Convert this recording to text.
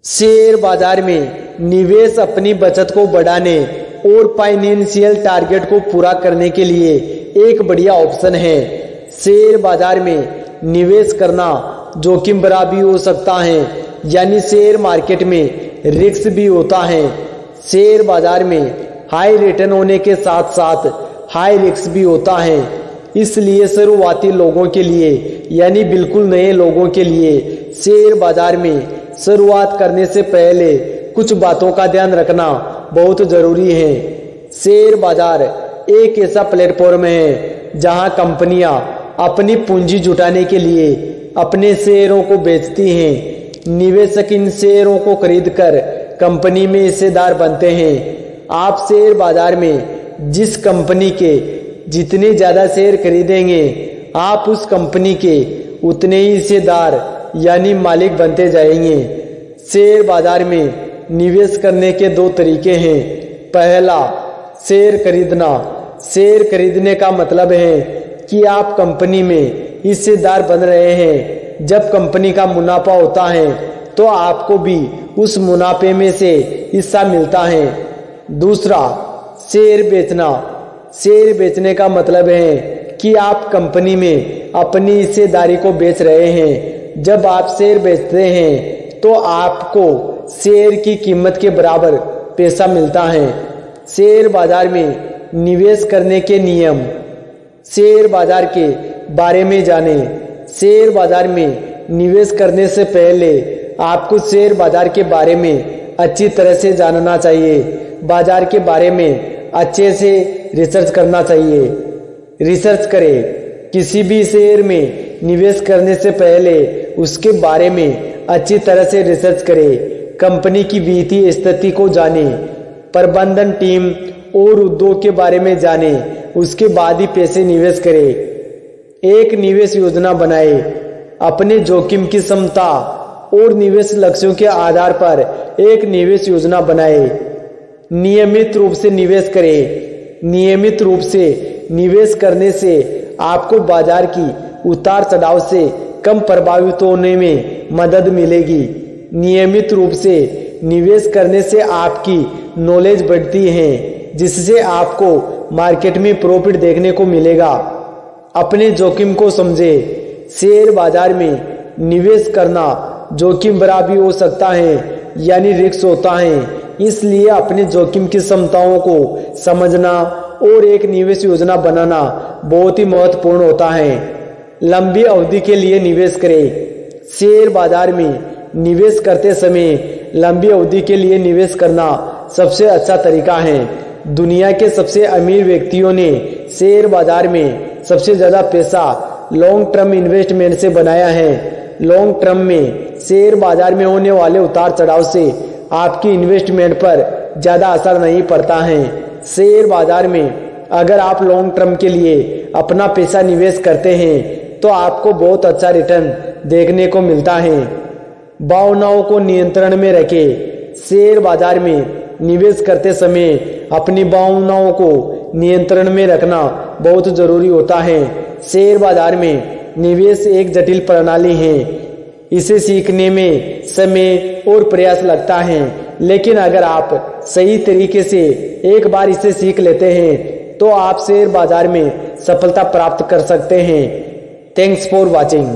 Share बाजार में निवेश अपनी बचत को बढ़ाने और फाइनेंशियल टारगेट को पूरा करने के लिए एक बढ़िया ऑप्शन है। शेयर बाजार में निवेश करना जोखिम भरा भी हो सकता है, यानी शेयर मार्केट में रिस्क भी होता है। शेयर बाजार में हाई रिटर्न होने के साथ साथ हाई रिस्क भी होता है। इसलिए शुरुआती लोगों के लिए यानी बिल्कुल नए लोगों के लिए शेयर बाजार में शुरुआत करने से पहले कुछ बातों का ध्यान रखना बहुत जरूरी है। शेयर बाजार एक ऐसा प्लेटफॉर्म है जहां कंपनियां अपनी पूंजी जुटाने के लिए अपने शेयरों को बेचती हैं। निवेशक इन शेयरों को खरीदकर कंपनी में हिस्सेदार बनते हैं। आप शेयर बाजार में जिस कंपनी के जितने ज्यादा शेयर खरीदेंगे, आप उस कंपनी के उतने ही हिस्सेदार यानी मालिक बनते जाएंगे। शेयर बाजार में निवेश करने के दो तरीके हैं। पहला, शेयर खरीदना। शेयर खरीदने का मतलब है कि आप कंपनी में हिस्सेदार बन रहे हैं। जब कंपनी का मुनाफा होता है तो आपको भी उस मुनाफे में से हिस्सा मिलता है। दूसरा, शेयर बेचना। शेयर बेचने का मतलब है कि आप कंपनी में अपनी हिस्सेदारी को बेच रहे हैं। जब आप शेयर बेचते हैं तो आपको शेयर की कीमत के बराबर पैसा मिलता है। शेयर बाजार में निवेश करने के नियम। शेयर बाजार के बारे में जाने। शेयर बाजार में निवेश करने से पहले आपको शेयर बाजार के बारे में अच्छी तरह से जानना चाहिए। बाजार के बारे में अच्छे से रिसर्च करना चाहिए। रिसर्च करें। किसी भी शेयर में निवेश करने से पहले उसके बारे में अच्छी तरह से रिसर्च करें। कंपनी की वित्तीय स्थिति को जानें, प्रबंधन टीम और उद्योग के बारे में जानें, उसके बाद ही पैसे निवेश करें। एक निवेश योजना बनाएं। अपने जोखिम की क्षमता और निवेश लक्ष्यों के आधार पर एक निवेश योजना बनाएं। नियमित रूप से निवेश करें। नियमित रूप से निवेश करने से आपको बाजार की उतार चढ़ाव से कम प्रभावित होने में मदद मिलेगी। नियमित रूप से निवेश करने से आपकी नॉलेज बढ़ती है, जिससे आपको मार्केट में प्रॉफिट देखने को मिलेगा। अपने जोखिम को समझे। शेयर बाजार में निवेश करना जोखिम भरा भी हो सकता है, यानी रिस्क होता है। इसलिए अपने जोखिम की क्षमताओं को समझना और एक निवेश योजना बनाना बहुत ही महत्वपूर्ण होता है। लंबी अवधि के लिए निवेश करें। शेयर बाजार में निवेश करते समय लंबी अवधि के लिए निवेश करना सबसे अच्छा तरीका है। दुनिया के सबसे अमीर व्यक्तियों ने शेयर बाजार में सबसे ज्यादा पैसा लॉन्ग टर्म इन्वेस्टमेंट से बनाया है। लॉन्ग टर्म में शेयर बाजार में होने वाले उतार चढ़ाव से आपकी इन्वेस्टमेंट पर ज्यादा असर नहीं पड़ता है। शेयर बाजार में अगर आप लॉन्ग टर्म के लिए अपना पैसा निवेश करते हैं तो आपको बहुत अच्छा रिटर्न देखने को मिलता है। भावनाओं को नियंत्रण में रखें। शेयर बाजार में निवेश करते समय अपनी भावनाओं को नियंत्रण में रखना बहुत जरूरी होता है। शेयर बाजार में निवेश एक जटिल प्रणाली है। इसे सीखने में समय और प्रयास लगता है, लेकिन अगर आप सही तरीके से एक बार इसे सीख लेते हैं तो आप शेयर बाजार में सफलता प्राप्त कर सकते हैं। Thanks for watching.